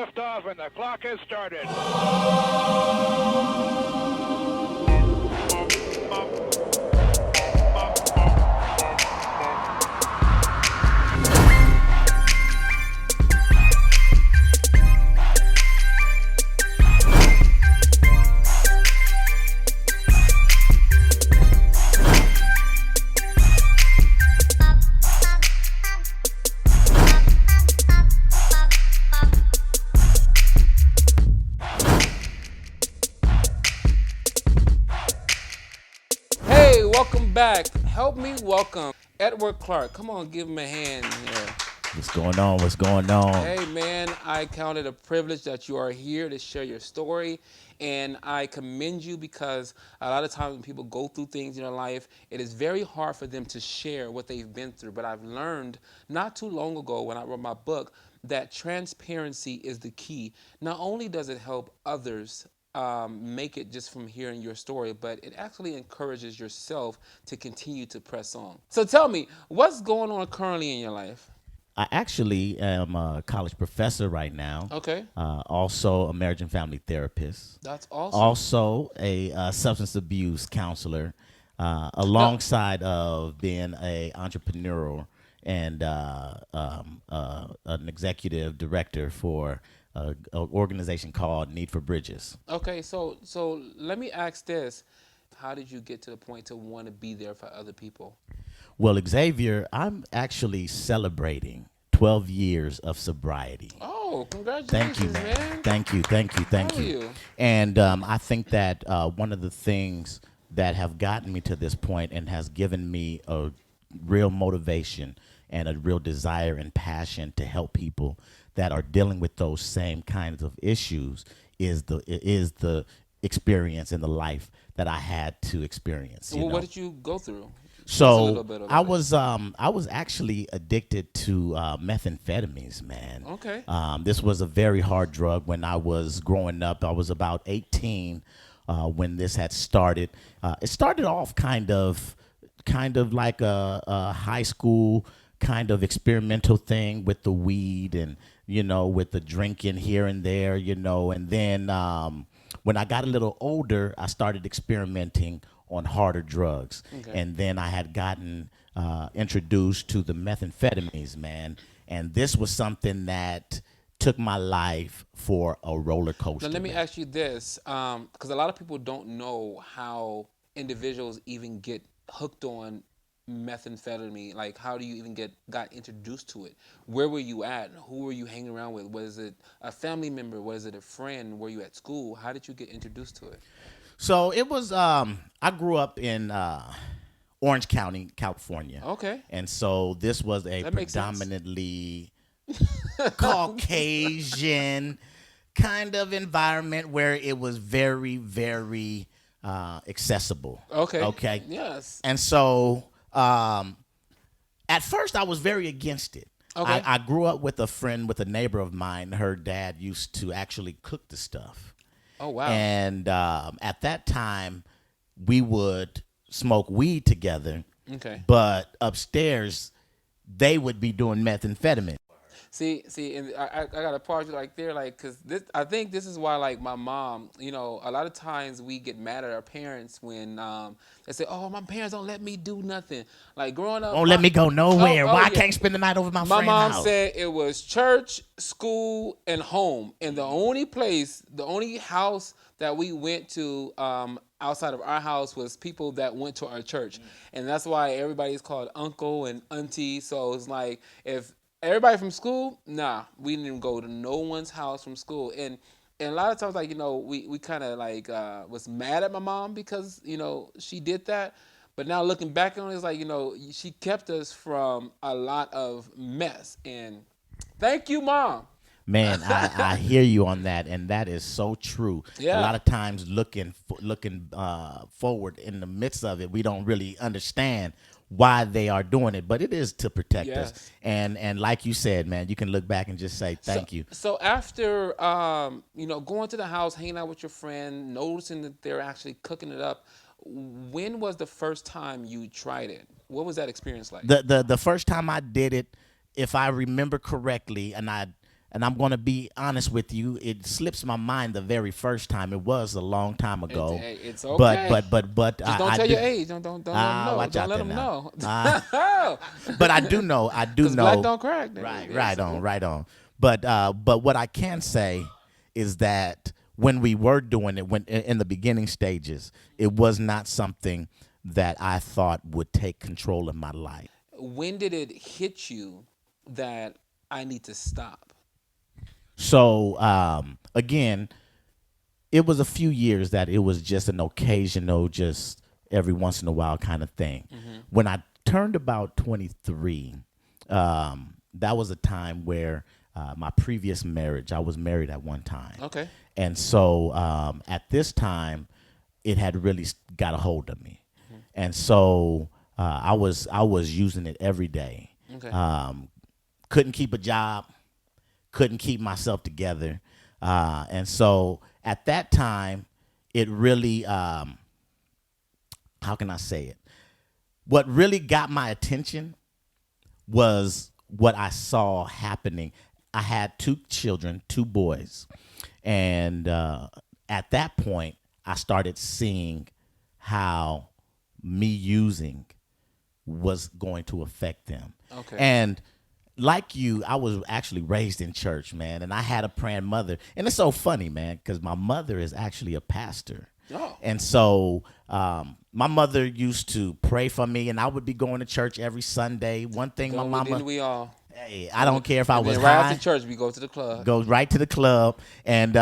Lift off and the clock has started. Hey, welcome back. Help me welcome Edward Clarke. Come on, give him a hand here. What's going on? What's going on? Hey, man, I count it a privilege that you are here to share your story. And I commend you because a lot of times when people go through things in their life, it is very hard for them to share what they've been through. But I've learned not too long ago when I wrote my book that transparency is the key. Not only does it help others make it just from hearing your story, but it actually encourages yourself to continue to press on. So tell me, what's going on currently in your life? I actually am a college professor right now. Okay, Also, a marriage and family therapist. that's awesome. Also, a substance abuse counselor, Now, alongside of being a entrepreneur and an executive director for an organization called Need for Bridges. okay, so let me ask this: how did you get to the point to want to be there for other people? Well, Xavier, I'm actually celebrating 12 years of sobriety. Oh, Thank you, congratulations, man. man! Thank you, thank you, How thank are you. you? And I think that one of the things that have gotten me to this point and has given me a real motivation and a real desire and passion to help people that are dealing with those same kinds of issues is the experience in the life that I had to experience. You Well, what know, did you go through? Just a little so bit I about it. was I was actually addicted to methamphetamines, man. Okay. This was a very hard drug when I was growing up. I was about 18 when this had started. It started off kind of like a high school kind of experimental thing with the weed and with the drinking here and there, and then when I got a little older, I started experimenting on harder drugs. Okay. And then I had gotten introduced to the methamphetamines, man. And this was something that took my life for a roller Now, coaster, let me man. ask you this, because a lot of people don't know how individuals even get hooked on methamphetamine. Like, how do you even got introduced to it? Where were you at? Who were you hanging around with? Was it a family member? Was it a friend? Were you at school? How did you get introduced to it? So it was. I grew up in Orange County, California, Okay, and so this was a that makes sense. predominantly Caucasian kind of environment where it was very, very accessible. Okay, Okay, yes. and so at first I was very against it. Okay, I grew up with a friend, with a neighbor of mine. Her dad used to actually cook the stuff. oh wow. And at that time, we would smoke weed together, Okay. but upstairs, they would be doing methamphetamine. See, and I got to pause you like there, like, cause this, I think this is why, like, my mom, a lot of times we get mad at our parents when they say, "Oh, my parents don't let me do nothing." Like growing up, Won't let me go nowhere. oh Why I yeah, can't spend the night over at my my friend's mom house? said it was church, school, and home, and the only house that we went to outside of our house was people that went to our church, and that's why everybody's called uncle and auntie. So it's like if everybody from school, nah, we didn't go to no one's house from school, and a lot of times, like we kind of like was mad at my mom because she did that. But now looking back on it, it's like she kept us from a lot of mess. And thank you, mom. Man, I hear you on that, and that is so true. A Yeah. lot of times, looking forward in the midst of it, we don't really understand why they are doing it, but it is to protect us. Yes. And like you said, man, you can look back and just say So, thank you. so after going to the house, hanging out with your friend, noticing that they're actually cooking it up, when was the first time you tried it? What was that experience like? The first time I did it, if I remember correctly, and and I'm going to be honest with you, it slips my mind the very first time. It was a long time ago. It's okay. But Just don't tell your age. Don't let them know. watch Don't out let there them now. know. But I do know. 'Cause black don't crack. Right on. But what I can say is that when we were doing it, when in the beginning stages, it was not something that I thought would take control of my life. When did it hit you that I need to stop? So again, it was a few years that it was just an occasional, just every once in a while kind of thing. When I turned about 23, that was a time where my previous marriage, I was married at one time. Okay. And so at this time, it had really got a hold of me. And so I was using it every day. Okay. Couldn't keep a job, couldn't keep myself together. And so at that time, it really, how can I say it? What really got my attention was what I saw happening. I had 2 children, 2 boys. And at that point, I started seeing how me using was going to affect them. Okay. And like you, I was actually raised in church, man, and I had a praying mother. And it's so funny, man, because my mother is actually a pastor. Oh. And so my mother used to pray for me, and I would be going to church every Sunday. One thing my mama... Didn't we all? Hey, I don't care if I was right high. after church, we go to the club. Go right to the club. And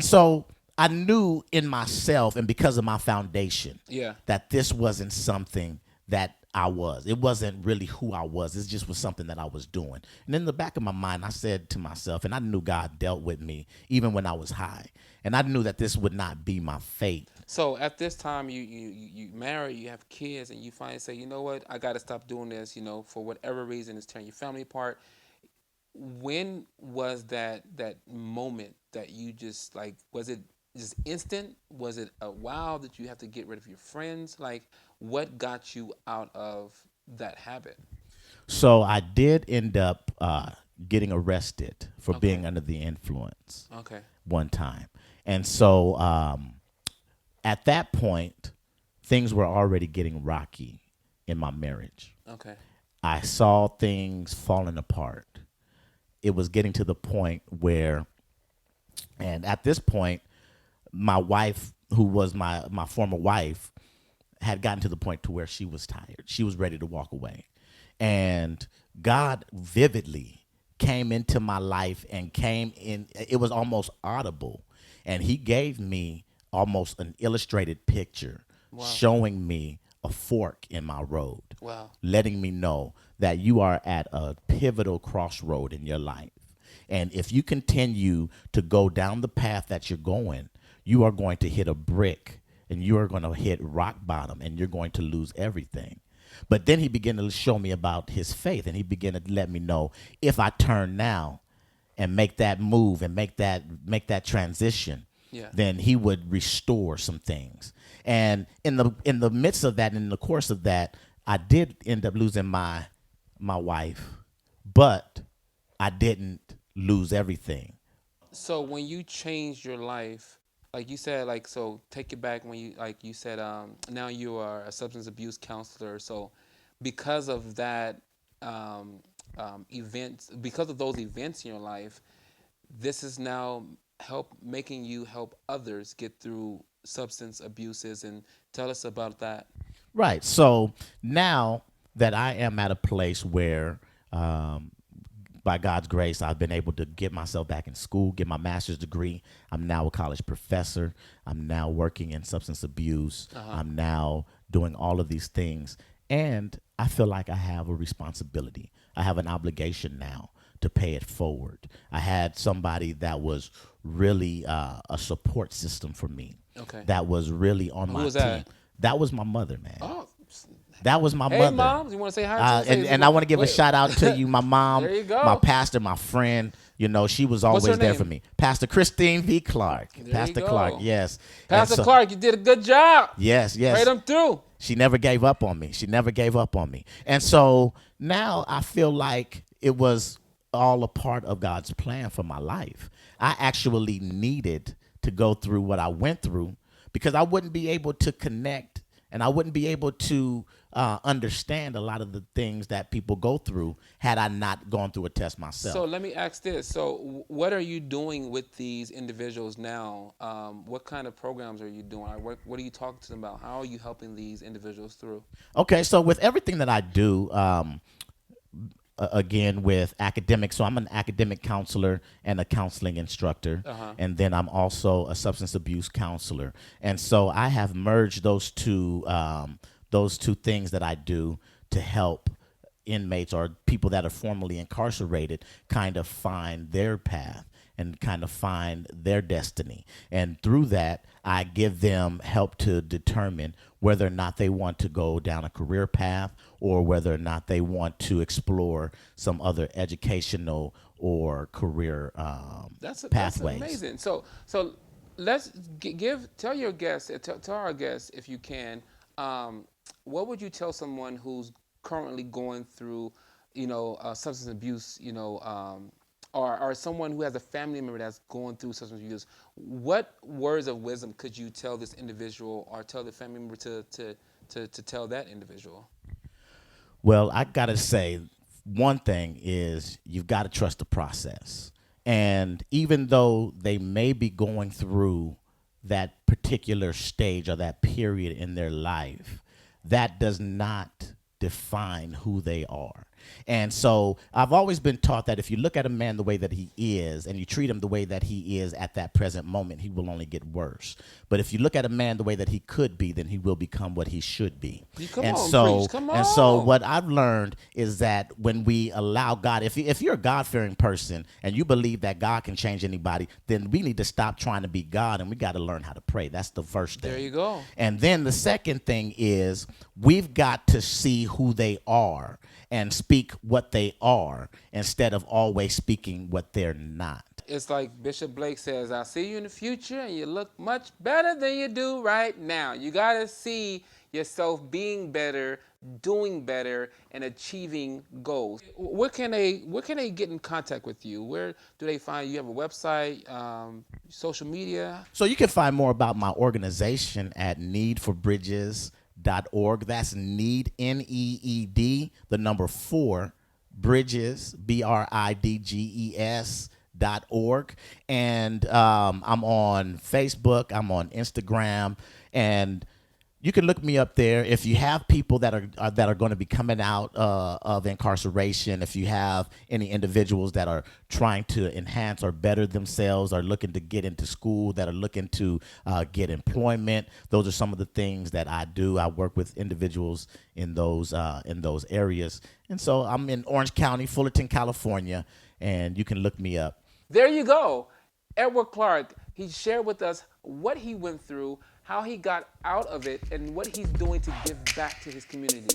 so I knew in myself, and because of my foundation, that this wasn't something that I was. It wasn't really who I was. It just was something that I was doing. And in the back of my mind, I said to myself, and I knew God dealt with me even when I was high. And I knew that this would not be my fate. So at this time, you marry, you have kids, and you finally say, you know what, I got to stop doing this, for whatever reason, it's tearing your family apart. When was that moment that you just, was it just instant? Was it a while that you have to get rid of your friends? What got you out of that habit? So I did end up getting arrested for being under the influence one time. And so at that point, things were already getting rocky in my marriage. Okay. I saw things falling apart. It was getting to the point where, and at this point, my wife, who was my former wife, had gotten to the point to where she was tired. She was ready to walk away. And God vividly came into my life and came in. It was almost audible. And he gave me almost an illustrated picture showing me a fork in my road, letting me know that you are at a pivotal crossroad in your life. And if you continue to go down the path that you're going, you are going to hit a brick and you are going to hit rock bottom and you're going to lose everything. But then he began to show me about his faith, and he began to let me know if I turn now and make that move and make that transition, then he would restore some things. And in the midst of that, in the course of that, I did end up losing my wife, but I didn't lose everything. So when you changed your life, like you said, so take it back when you said, now you are a substance abuse counselor. So because of that because of those events in your life, this is now making you help others get through substance abuses. And tell us about that. Right. So now that I am at a place where, by God's grace, I've been able to get myself back in school, get my master's degree. I'm now a college professor. I'm now working in substance abuse. I'm now doing all of these things. And I feel like I have a responsibility. I have an obligation now to pay it forward. I had somebody that was really a support system for me. Okay. That was really on my team. That? That was my mother, man. Oh. That was my hey, mother. Mom, you want to say hi to and I want to give a shout out to you, my mom, there you go. My pastor, my friend. She was always there for me. Pastor Christine V. Clarke. Pastor Clarke, yes. Pastor Clarke, you did a good job. Yes. Pray them through. She never gave up on me. And so now I feel like it was all a part of God's plan for my life. I actually needed to go through what I went through because I wouldn't be able to connect and I wouldn't be able to understand a lot of the things that people go through had I not gone through a test myself. So let me ask this. So what are you doing with these individuals now? What kind of programs are you doing? What are you talking to them about? How are you helping these individuals through? Okay, so with everything that I do, again with academics, so I'm an academic counselor and a counseling instructor, and then I'm also a substance abuse counselor, and so I have merged those two things that I do to help inmates or people that are formerly incarcerated kind of find their path and kind of find their destiny. And through that, I give them help to determine whether or not they want to go down a career path or whether or not they want to explore some other educational or career pathways. That's amazing. So let's tell your guests, tell our guests if you can, what would you tell someone who's currently going through, substance abuse, or someone who has a family member that's going through substance abuse? What words of wisdom could you tell this individual or tell the family member to tell that individual? Well, I gotta say, one thing is you've got to trust the process. And even though they may be going through that particular stage or that period in their life, that does not define who they are. And so I've always been taught that if you look at a man the way that he is and you treat him the way that he is at that present moment, he will only get worse. But if you look at a man the way that he could be, then he will become what he should be. Come on. And so what I've learned is that when we allow God, if you're a God-fearing person and you believe that God can change anybody, then we need to stop trying to be God and we got to learn how to pray. That's the first thing. There you go. And then the second thing is we've got to see who they are and speak what they are instead of always speaking what they're not. It's like Bishop Blake says, I'll see you in the future and you look much better than you do right now. You got to see yourself being better, doing better, and achieving goals. Where can they get in contact with you? Where do they find you? Have a website, social media? So you can find more about my organization at needforbridges.org. That's need, NEED, the number 4, bridges, BRIDGES.org. And I'm on Facebook, I'm on Instagram, and you can look me up there. If you have people that are going to be coming out of incarceration, if you have any individuals that are trying to enhance or better themselves, or looking to get into school, that are looking to get employment, those are some of the things that I do. I work with individuals in those areas. And so I'm in Orange County, Fullerton, California, and you can look me up. There you go. Edward Clarke, he shared with us what he went through, how he got out of it, and what he's doing to give back to his community.